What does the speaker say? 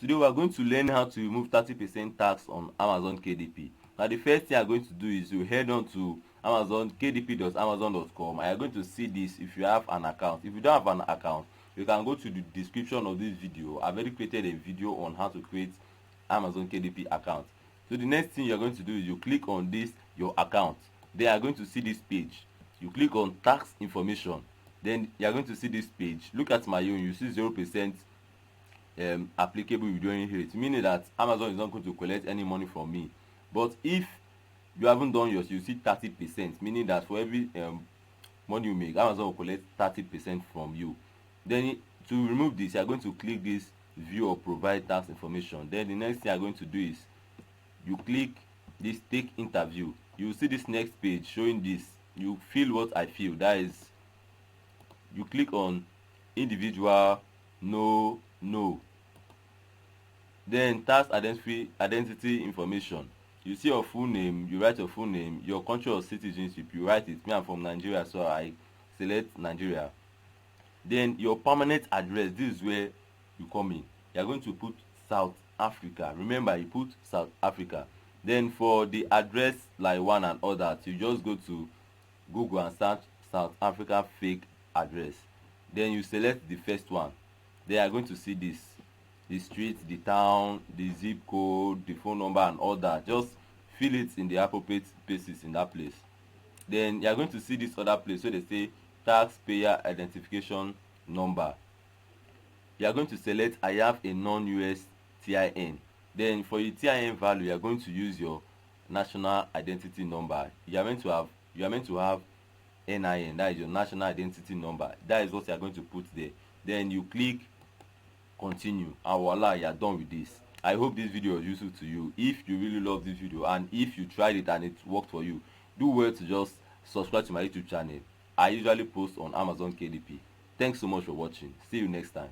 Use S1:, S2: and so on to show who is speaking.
S1: Today we are going to learn how to remove 30% tax on Amazon KDP. Now the first thing you are going to do is you head on to Amazon kdp.amazon.com, and you are going to see this if you have an account. If you don't have an account, you can go to the description of this video. I've already created a video on how to create Amazon KDP account. So the next thing you are going to do is you click on this your account. Then you are going to see this page. You click on tax information. Then you are going to see this page. Look at my own. You see 0% applicable withdrawing rate, meaning that Amazon is not going to collect any money from me. But if you haven't done yours, you see 30%, meaning that for every money you make, Amazon will collect 30% from you. Then to remove this, you are going to click this view or provide tax information. Then the next thing you are going to do is you click this take interview. You will see this next page showing this. You feel what I feel, that is, you click on individual, no. Then tax identity information. You see your full name, you write your full name, your country of citizenship, you write it. Me, I'm from Nigeria, so I select Nigeria. Then your permanent address, this is where you come in. You are going to put South Africa. Remember, you put South Africa. Then for the address like one and all that, you just go to Google and search South Africa fake address. Then you select the first one. Then you are going to see this, the street, the town, the zip code, the phone number and all that. Just fill it in the appropriate places in that place. Then you are going to see this other place where they say taxpayer identification number. You are going to select I have a non-US TIN. Then for your TIN value, you are going to use your national identity number. You are meant to have NIN, that is your national identity number. That is what you are going to put there. Then you click continue, and voila, you are done with this. I hope this video was useful to you. If you really love this video and if you tried it and it worked for you, do well to just subscribe to my YouTube channel. I usually post on Amazon KDP. Thanks so much for watching. See you next time.